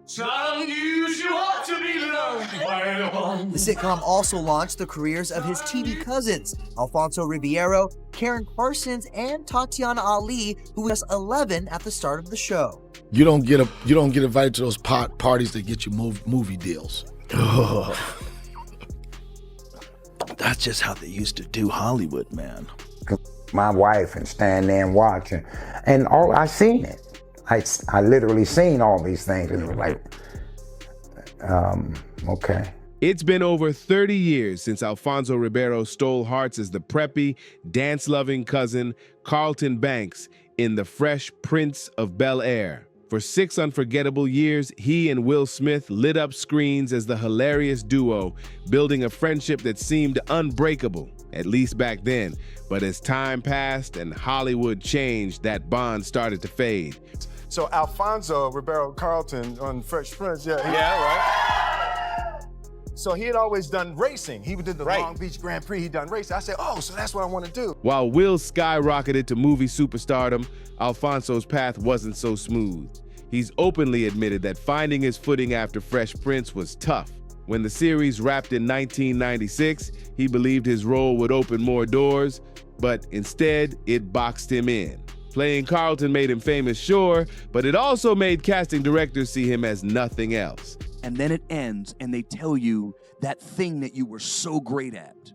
Some unusual to be loved by anyone. The sitcom also launched the careers of his TV cousins, Alfonso Ribeiro, Karen Parsons, and Tatiana Ali, who was 11 at the start of the show. You don't get invited to those parties that get you movie deals. That's just how they used to do Hollywood, man. My wife and stand there and watch, and I seen it. I literally seen all these things, and it was like, okay. It's been over 30 years since Alfonso Ribeiro stole hearts as the preppy, dance-loving cousin Carlton Banks in The Fresh Prince of Bel-Air. For 6 unforgettable years, he and Will Smith lit up screens as the hilarious duo, building a friendship that seemed unbreakable, at least back then. But as time passed and Hollywood changed, that bond started to fade. So Alfonso Ribeiro Carlton on Fresh Prince, right? So he had always done racing. He did the Long Beach Grand Prix, he'd done racing. I said, oh, so that's what I want to do. While Will skyrocketed to movie superstardom, Alfonso's path wasn't so smooth. He's openly admitted that finding his footing after Fresh Prince was tough. When the series wrapped in 1996, he believed his role would open more doors, but instead, it boxed him in. Playing Carlton made him famous, sure, but it also made casting directors see him as nothing else. And then it ends, and they tell you that thing that you were so great at,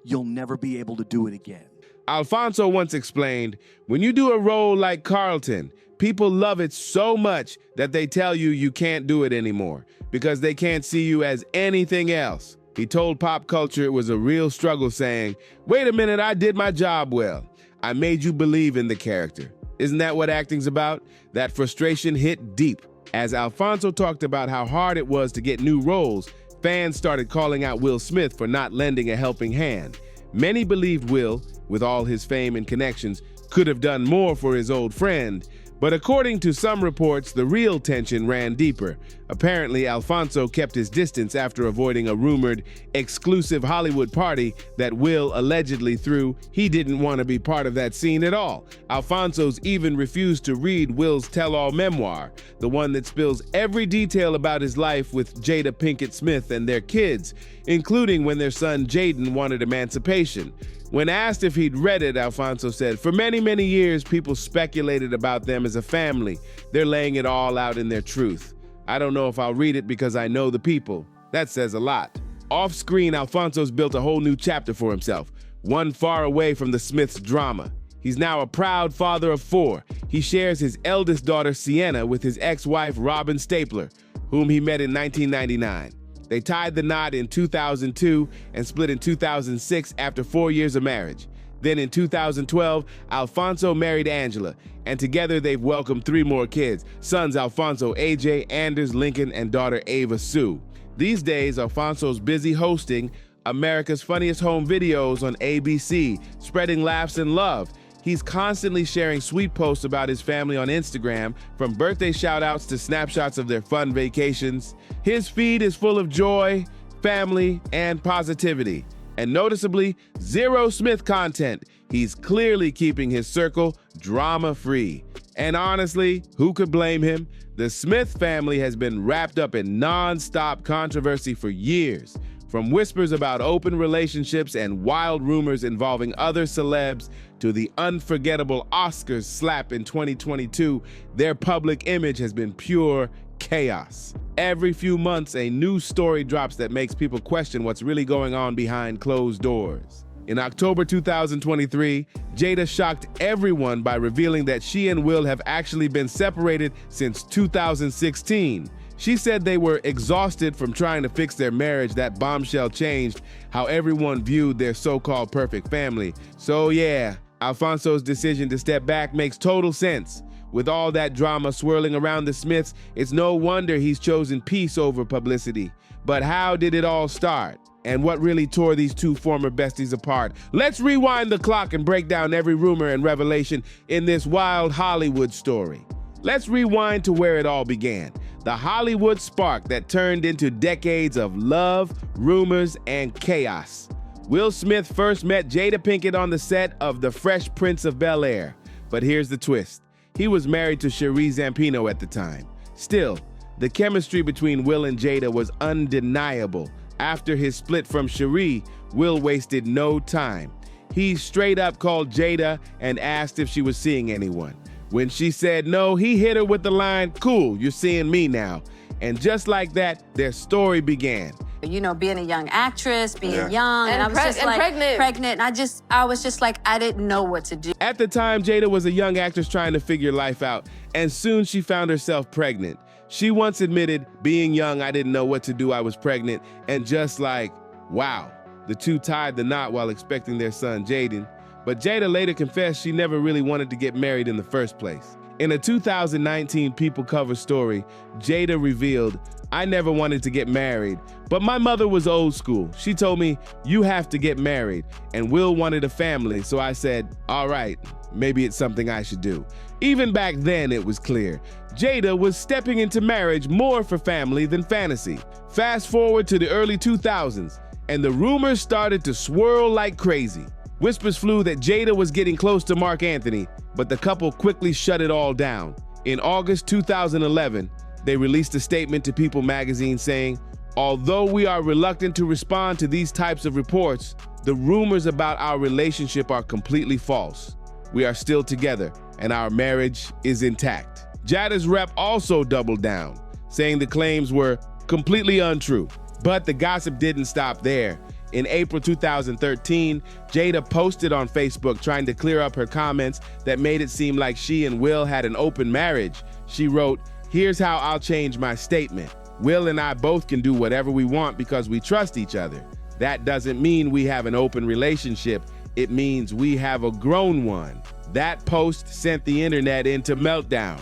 you'll never be able to do it again. Alfonso once explained, when you do a role like Carlton, people love it so much that they tell you you can't do it anymore because they can't see you as anything else. He told Pop Culture it was a real struggle, saying, wait a minute, I did my job well. I made you believe in the character. Isn't that what acting's about? That frustration hit deep. As Alfonso talked about how hard it was to get new roles, fans started calling out Will Smith for not lending a helping hand. Many believed Will, with all his fame and connections, could have done more for his old friend. But according to some reports, the real tension ran deeper. Apparently, Alfonso kept his distance after avoiding a rumored exclusive Hollywood party that Will allegedly threw. He didn't want to be part of that scene at all. Alfonso's even refused to read Will's tell-all memoir, the one that spills every detail about his life with Jada Pinkett Smith and their kids, including when their son Jaden wanted emancipation. When asked if he'd read it, Alfonso said, for many, many years, people speculated about them as a family. They're laying it all out in their truth. I don't know if I'll read it because I know the people. That says a lot. Off-screen, Alfonso's built a whole new chapter for himself, one far away from the Smiths' drama. He's now a proud father of 4. He shares his eldest daughter, Sienna, with his ex-wife, Robin Stapler, whom he met in 1999. They tied the knot in 2002 and split in 2006 after 4 years of marriage. Then in 2012, Alfonso married Angela, and together they've welcomed 3 more kids, sons Alfonso AJ, Anders, Lincoln, and daughter Ava Sue. These days, Alfonso's busy hosting America's Funniest Home Videos on ABC, spreading laughs and love. He's constantly sharing sweet posts about his family on Instagram, from birthday shout-outs to snapshots of their fun vacations. His feed is full of joy, family, and positivity. And noticeably, 0 Smith content. He's clearly keeping his circle drama-free. And honestly, who could blame him? The Smith family has been wrapped up in non-stop controversy for years. From whispers about open relationships and wild rumors involving other celebs to the unforgettable Oscars slap in 2022, their public image has been pure chaos. Every few months, a new story drops that makes people question what's really going on behind closed doors. In October 2023, Jada shocked everyone by revealing that she and Will have actually been separated since 2016. She said they were exhausted from trying to fix their marriage. That bombshell changed how everyone viewed their so-called perfect family. So yeah, Alfonso's decision to step back makes total sense. With all that drama swirling around the Smiths, it's no wonder he's chosen peace over publicity. But how did it all start? And what really tore these 2 former besties apart? Let's rewind the clock and break down every rumor and revelation in this wild Hollywood story. Let's rewind to where it all began. The Hollywood spark that turned into decades of love, rumors, and chaos. Will Smith first met Jada Pinkett on the set of The Fresh Prince of Bel-Air. But here's the twist. He was married to Cherie Zampino at the time. Still, The chemistry between Will and Jada was undeniable. After his split from Cherie, Will wasted no time. He straight up called Jada and asked if she was seeing anyone. When she said no, he hit her with the line, "Cool, you're seeing me now." And just like that, their story began. You know, being a young actress, being young, and I was just like pregnant. And I was just like, I didn't know what to do. At the time, Jada was a young actress trying to figure life out, and soon she found herself pregnant. She once admitted, being young, I didn't know what to do, I was pregnant, and just like, wow. The two tied the knot while expecting their son, Jaden. But Jada later confessed she never really wanted to get married in the first place. In a 2019 People cover story, Jada revealed, "I never wanted to get married, but my mother was old school. She told me, you have to get married, and Will wanted a family, so I said, all right, maybe it's something I should do." Even back then, it was clear. Jada was stepping into marriage more for family than fantasy. Fast forward to the early 2000s, and the rumors started to swirl like crazy. Whispers flew that Jada was getting close to Mark Anthony, but the couple quickly shut it all down. In August 2011, they released a statement to People magazine saying, "Although we are reluctant to respond to these types of reports, the rumors about our relationship are completely false. We are still together, and our marriage is intact." Jada's rep also doubled down, saying the claims were completely untrue. But the gossip didn't stop there. In April 2013, Jada posted on Facebook trying to clear up her comments that made it seem like she and Will had an open marriage. She wrote, "Here's how I'll change my statement. Will and I both can do whatever we want because we trust each other. That doesn't mean we have an open relationship. It means we have a grown one." That post sent the internet into meltdown.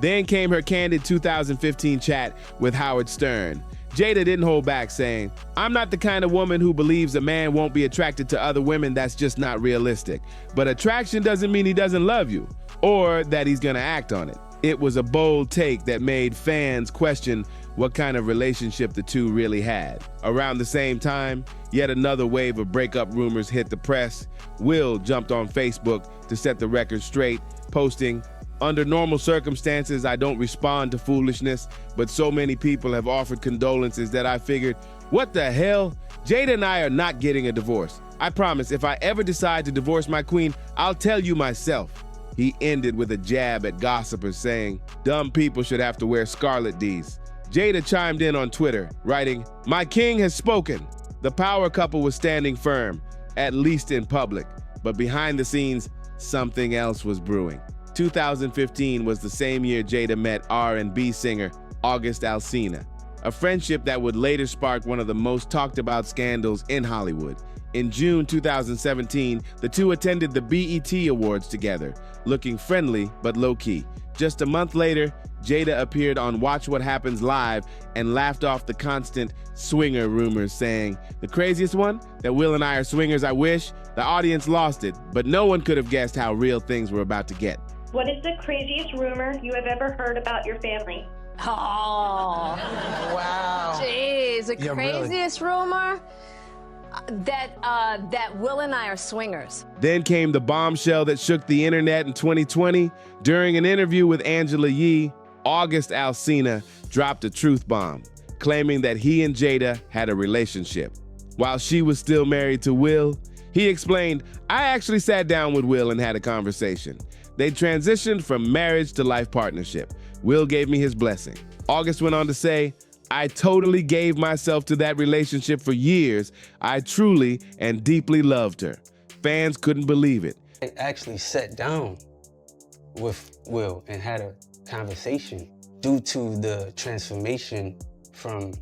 Then came her candid 2015 chat with Howard Stern. Jada didn't hold back, saying, "I'm not the kind of woman who believes a man won't be attracted to other women. That's just not realistic. But attraction doesn't mean he doesn't love you or that he's gonna act on it." It was a bold take that made fans question what kind of relationship the two really had. Around the same time, yet another wave of breakup rumors hit the press. Will jumped on Facebook to set the record straight, posting, "Under normal circumstances, I don't respond to foolishness, but so many people have offered condolences that I figured, what the hell? Jada and I are not getting a divorce. I promise if I ever decide to divorce my queen, I'll tell you myself." He ended with a jab at gossipers, saying, "Dumb people should have to wear scarlet Ds." Jada chimed in on Twitter, writing, "My king has spoken." The power couple was standing firm, at least in public, but behind the scenes, something else was brewing. 2015 was the same year Jada met R&B singer August Alsina, a friendship that would later spark one of the most talked about scandals in Hollywood. In June 2017, the two attended the BET Awards together, looking friendly but low-key. Just a month later, Jada appeared on Watch What Happens Live and laughed off the constant swinger rumors, saying, "The craziest one? That Will and I are swingers, I wish." The audience lost it, but no one could have guessed how real things were about to get. What is the craziest rumor you have ever heard about your family? Oh, Wow. jeez, the Yeah, really. craziest rumor? That Will and I are swingers. Then came the bombshell that shook the internet in 2020. During an interview with Angela Yee, August Alsina dropped a truth bomb, claiming that he and Jada had a relationship. While she was still married to Will, he explained, "I actually sat down with Will and had a conversation. They transitioned from marriage to life partnership. Will gave me his blessing." August went on to say, "I totally gave myself to that relationship for years. I truly and deeply loved her." Fans couldn't believe it. I actually sat down with Will and had a conversation due to the transformation from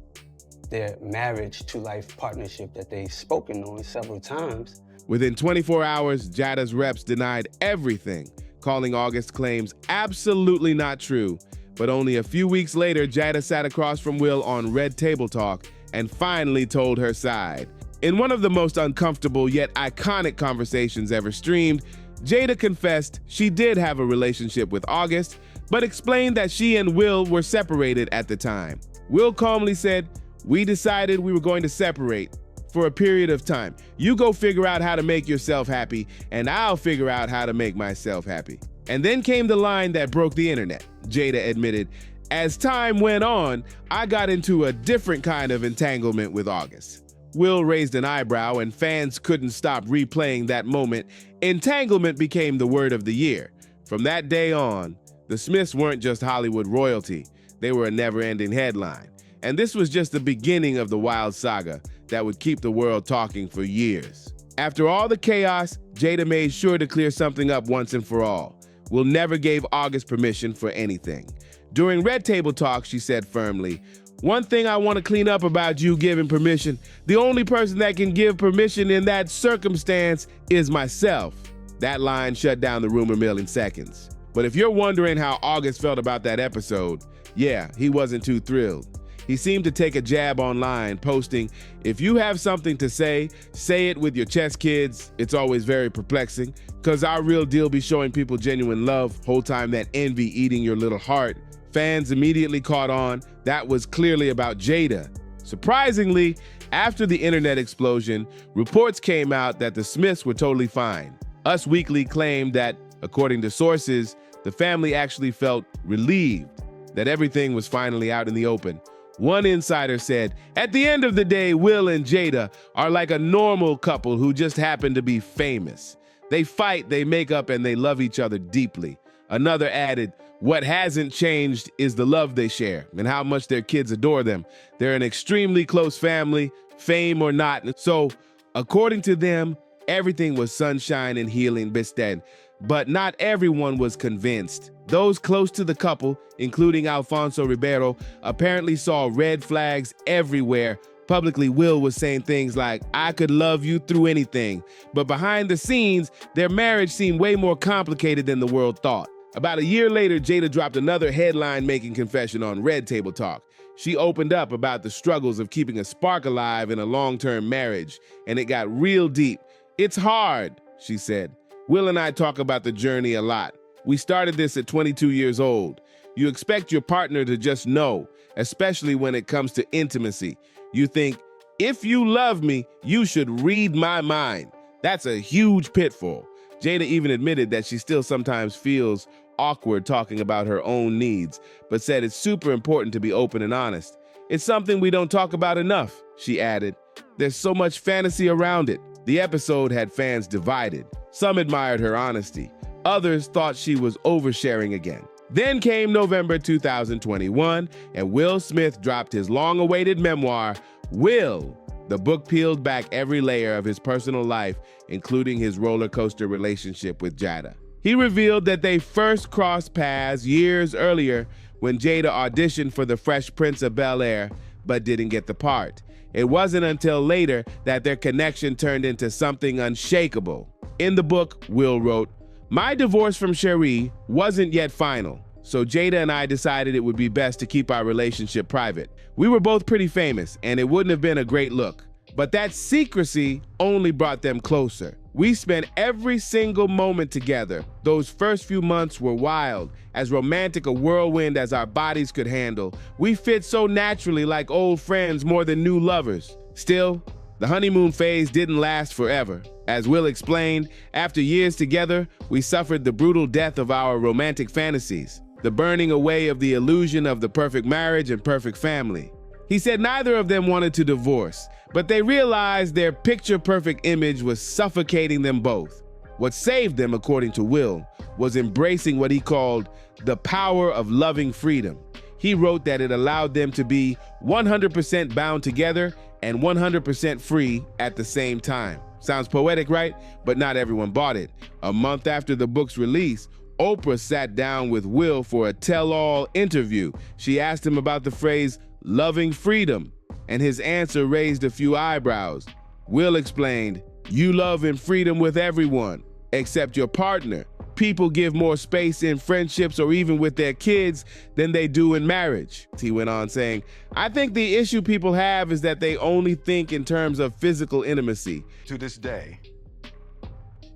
their marriage to life partnership that they've spoken on several times. Within 24 hours, Jada's reps denied everything, calling August's claims absolutely not true. But only a few weeks later, Jada sat across from Will on Red Table Talk and finally told her side. In one of the most uncomfortable yet iconic conversations ever streamed, Jada confessed she did have a relationship with August, but explained that she and Will were separated at the time. Will calmly said, "We decided we were going to separate for a period of time. You go figure out how to make yourself happy, and I'll figure out how to make myself happy." And then came the line that broke the internet. Jada admitted, As time went on, I got into a different kind of entanglement with August. Will raised an eyebrow and fans couldn't stop replaying that moment. Entanglement became the word of the year. From that day on, the Smiths weren't just Hollywood royalty. They were a never-ending headline. And this was just the beginning of the wild saga that would keep the world talking for years. After all the chaos, Jada made sure to clear something up once and for all. Will never gave August permission for anything. During Red Table Talk, she said firmly, "One thing I want to clean up about you giving permission, the only person that can give permission in that circumstance is myself." That line shut down the rumor mill in seconds. But if you're wondering how August felt about that episode, yeah, he wasn't too thrilled. He seemed to take a jab online, posting, "If you have something to say it with your chest, kids. It's always very perplexing, cause our real deal be showing people genuine love, whole time that envy eating your little heart." Fans immediately caught on. That was clearly about Jada. Surprisingly, after the internet explosion, reports came out that the Smiths were totally fine. Us Weekly claimed that, according to sources, the family actually felt relieved that everything was finally out in the open. One insider said, "At the end of the day, Will and Jada are like a normal couple who just happen to be famous. They fight, they make up, and they love each other deeply." Another added, "What hasn't changed is the love they share and how much their kids adore them. They're an extremely close family, fame or not." So, according to them, everything was sunshine and healing bestead. But not everyone was convinced. Those close to the couple, including Alfonso Ribeiro, apparently saw red flags everywhere. Publicly, Will was saying things like, "I could love you through anything." But behind the scenes, their marriage seemed way more complicated than the world thought. About a year later, Jada dropped another headline-making confession on Red Table Talk. She opened up about the struggles of keeping a spark alive in a long-term marriage, and it got real deep. "It's hard," she said. "Will and I talk about the journey a lot. We started this at 22 years old. You expect your partner to just know, especially when it comes to intimacy. You think, if you love me, you should read my mind. That's a huge pitfall." Jada even admitted that she still sometimes feels awkward talking about her own needs, but said it's super important to be open and honest. "It's something we don't talk about enough," she added. "There's so much fantasy around it." The episode had fans divided. Some admired her honesty. Others thought she was oversharing again. Then came November 2021, and Will Smith dropped his long-awaited memoir, Will. The book peeled back every layer of his personal life, including his roller coaster relationship with Jada. He revealed that they first crossed paths years earlier when Jada auditioned for the Fresh Prince of Bel-Air, but didn't get the part. It wasn't until later that their connection turned into something unshakable. In the book, Will wrote, "My divorce from Cherie wasn't yet final, so Jada and I decided it would be best to keep our relationship private. We were both pretty famous, and it wouldn't have been a great look. But that secrecy only brought them closer. We spent every single moment together. Those first few months were wild, as romantic a whirlwind as our bodies could handle. We fit so naturally like old friends more than new lovers. Still, the honeymoon phase didn't last forever. As Will explained, after years together, we suffered the brutal death of our romantic fantasies, the burning away of the illusion of the perfect marriage and perfect family." He said neither of them wanted to divorce, but they realized their picture-perfect image was suffocating them both. What saved them, according to Will, was embracing what he called the power of loving freedom. He wrote that it allowed them to be 100% bound together and 100% free at the same time. Sounds poetic, right? But not everyone bought it. A month after the book's release, Oprah sat down with Will for a tell-all interview. She asked him about the phrase, loving freedom, and his answer raised a few eyebrows. Will explained, "You love and freedom with everyone, except your partner. People give more space in friendships or even with their kids than they do in marriage." He went on saying, "I think the issue people have is that they only think in terms of physical intimacy." To this day,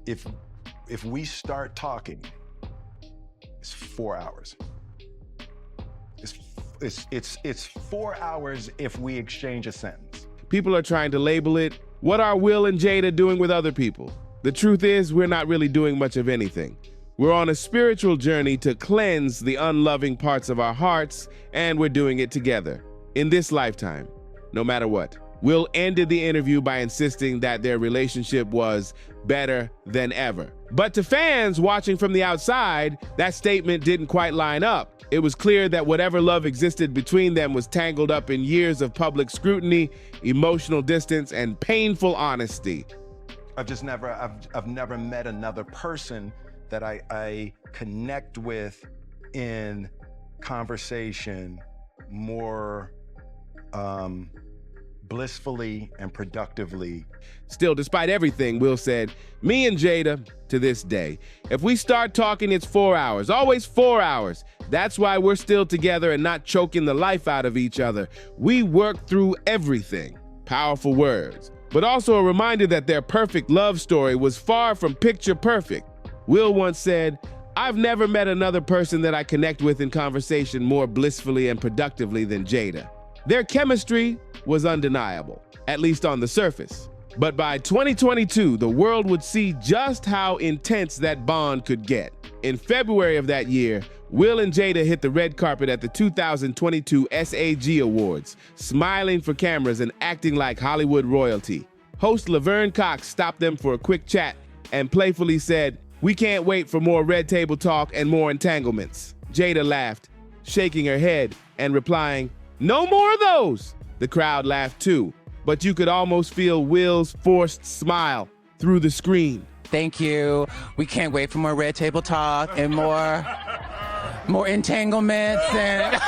if we start talking, it's 4 hours. It's 4 hours if we exchange a sentence. People are trying to label it, what are Will and Jada doing with other people? The truth is, we're not really doing much of anything. We're on a spiritual journey to cleanse the unloving parts of our hearts, and we're doing it together, in this lifetime, no matter what. Will ended the interview by insisting that their relationship was better than ever. But to fans watching from the outside, that statement didn't quite line up. It was clear that whatever love existed between them was tangled up in years of public scrutiny, emotional distance, and painful honesty. I've never met another person that I connect with in conversation more blissfully and productively. Still, despite everything, Will said, me and Jada, to this day, if we start talking, it's 4 hours, always 4 hours. That's why we're still together and not choking the life out of each other. We work through everything. Powerful words, but also a reminder that their perfect love story was far from picture perfect. Will once said, I've never met another person that I connect with in conversation more blissfully and productively than Jada. Their chemistry was undeniable, at least on the surface. But by 2022, the world would see just how intense that bond could get. In February of that year, Will and Jada hit the red carpet at the 2022 SAG Awards, smiling for cameras and acting like Hollywood royalty. Host Laverne Cox stopped them for a quick chat and playfully said, we can't wait for more red table talk and more entanglements. Jada laughed, shaking her head and replying, no more of those. The crowd laughed too, but you could almost feel Will's forced smile through the screen. Thank you. We can't wait for more red table talk and more entanglements and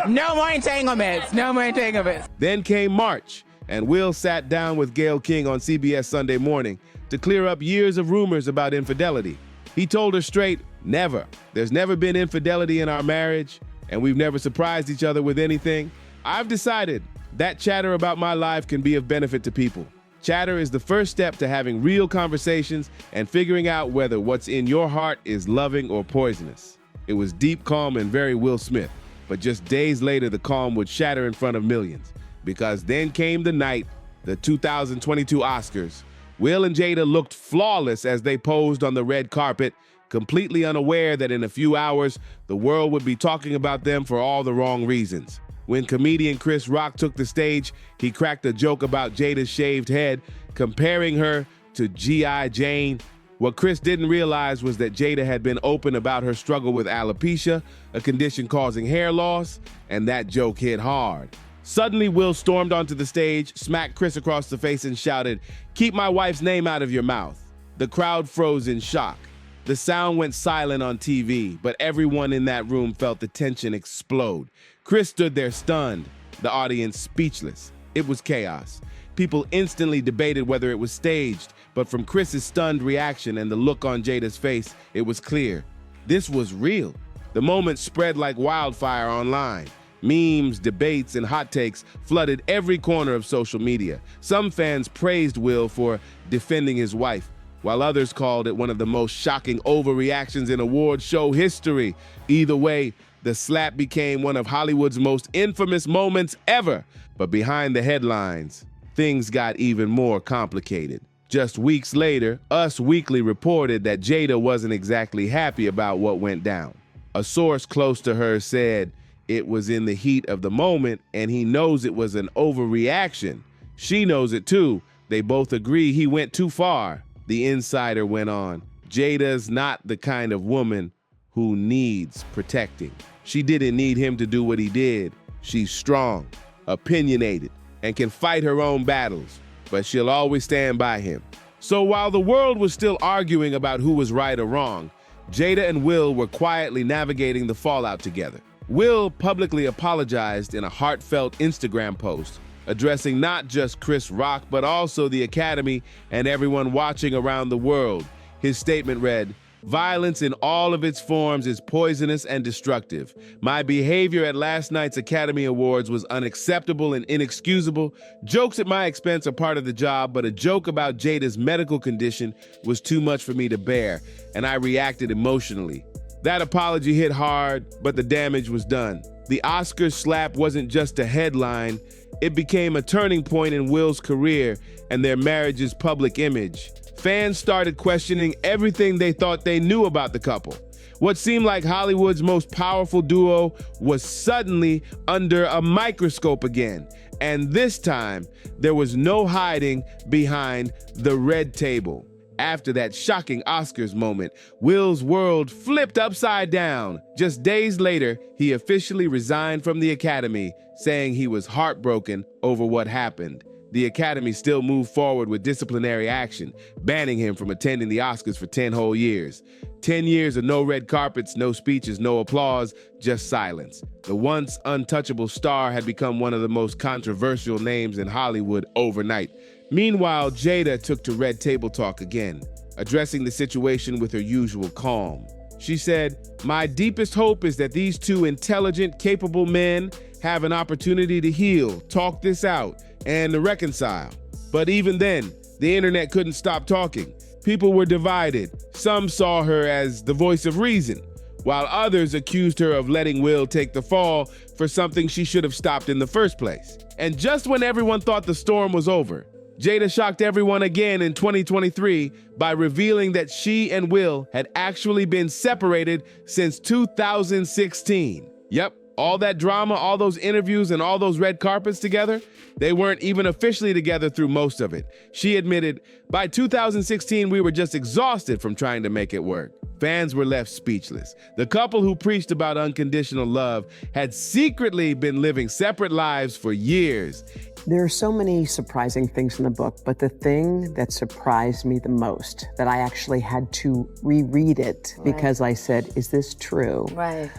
no more entanglements. No more entanglements. Then came March, and Will sat down with Gayle King on CBS Sunday Morning to clear up years of rumors about infidelity. He told her straight, never. There's never been infidelity in our marriage, and we've never surprised each other with anything. I've decided that chatter about my life can be of benefit to people. Chatter is the first step to having real conversations and figuring out whether what's in your heart is loving or poisonous. It was deep, calm, and very Will Smith, but just days later, the calm would shatter in front of millions, because then came the night, the 2022 Oscars. Will and Jada looked flawless as they posed on the red carpet, completely unaware that in a few hours, the world would be talking about them for all the wrong reasons. When comedian Chris Rock took the stage, he cracked a joke about Jada's shaved head, comparing her to G.I. Jane. What Chris didn't realize was that Jada had been open about her struggle with alopecia, a condition causing hair loss, and that joke hit hard. Suddenly, Will stormed onto the stage, smacked Chris across the face, and shouted, "Keep my wife's name out of your mouth." The crowd froze in shock. The sound went silent on TV, but everyone in that room felt the tension explode. Chris stood there stunned, the audience speechless. It was chaos. People instantly debated whether it was staged, but from Chris's stunned reaction and the look on Jada's face, it was clear. This was real. The moment spread like wildfire online. Memes, debates, and hot takes flooded every corner of social media. Some fans praised Will for defending his wife, while others called it one of the most shocking overreactions in award show history. Either way, the slap became one of Hollywood's most infamous moments ever. But behind the headlines, things got even more complicated. Just weeks later, Us Weekly reported that Jada wasn't exactly happy about what went down. A source close to her said it was in the heat of the moment and he knows it was an overreaction. She knows it too. They both agree he went too far. The insider went on, Jada's not the kind of woman who needs protecting. She didn't need him to do what he did. She's strong, opinionated, and can fight her own battles, but she'll always stand by him. So while the world was still arguing about who was right or wrong, Jada and Will were quietly navigating the fallout together. Will publicly apologized in a heartfelt Instagram post, addressing not just Chris Rock, but also the Academy and everyone watching around the world. His statement read, "Violence in all of its forms is poisonous and destructive. My behavior at last night's Academy Awards was unacceptable and inexcusable. Jokes at my expense are part of the job, but a joke about Jada's medical condition was too much for me to bear, and I reacted emotionally." That apology hit hard, but the damage was done. The Oscars slap wasn't just a headline, it became a turning point in Will's career and their marriage's public image. fans started questioning everything they thought they knew about the couple. What seemed like Hollywood's most powerful duo was suddenly under a microscope again. And this time, there was no hiding behind the red table. After that shocking Oscars moment, Will's world flipped upside down. Just days later, he officially resigned from the Academy, saying he was heartbroken over what happened. The Academy still moved forward with disciplinary action, banning him from attending the Oscars for 10 whole years. 10 years of no red carpets, no speeches, no applause, just silence. The once untouchable star had become one of the most controversial names in Hollywood overnight. Meanwhile, Jada took to Red Table Talk again, addressing the situation with her usual calm. She said, "My deepest hope is that these two intelligent, capable men have an opportunity to heal, talk this out, and to reconcile." But even then, the internet couldn't stop talking. People were divided. Some saw her as the voice of reason, while others accused her of letting Will take the fall for something she should have stopped in the first place. And just when everyone thought the storm was over, Jada shocked everyone again in 2023 by revealing that she and Will had actually been separated since 2016. Yep, all that drama, all those interviews, and all those red carpets together, they weren't even officially together through most of it. She admitted, "By 2016, we were just exhausted from trying to make it work." Fans were left speechless. The couple who preached about unconditional love had secretly been living separate lives for years. There are so many surprising things in the book, but the thing that surprised me the most, that I actually had to reread it because I said, "Is this true?" Right.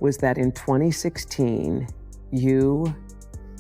Was that in 2016, you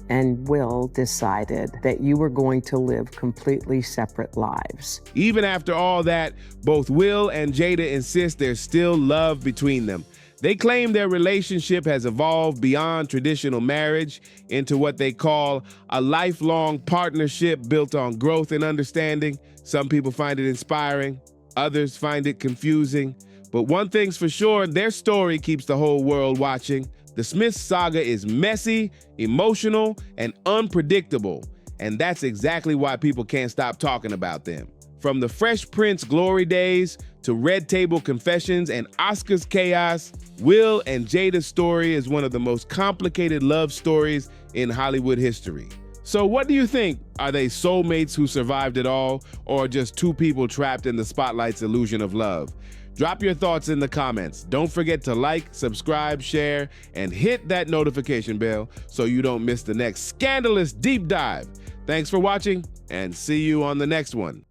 and Will decided that you were going to live completely separate lives. Even after all that, both Will and Jada insist there's still love between them. They claim their relationship has evolved beyond traditional marriage into what they call a lifelong partnership built on growth and understanding. Some people find it inspiring, others find it confusing. But one thing's for sure, their story keeps the whole world watching. The Smiths saga is messy, emotional, and unpredictable. And that's exactly why people can't stop talking about them. From the Fresh Prince glory days to Red Table confessions and Oscars chaos, Will and Jada's story is one of the most complicated love stories in Hollywood history. So what do you think? Are they soulmates who survived it all, or just two people trapped in the spotlight's illusion of love? Drop your thoughts in the comments. Don't forget to like, subscribe, share, and hit that notification bell so you don't miss the next scandalous deep dive. Thanks for watching, and see you on the next one.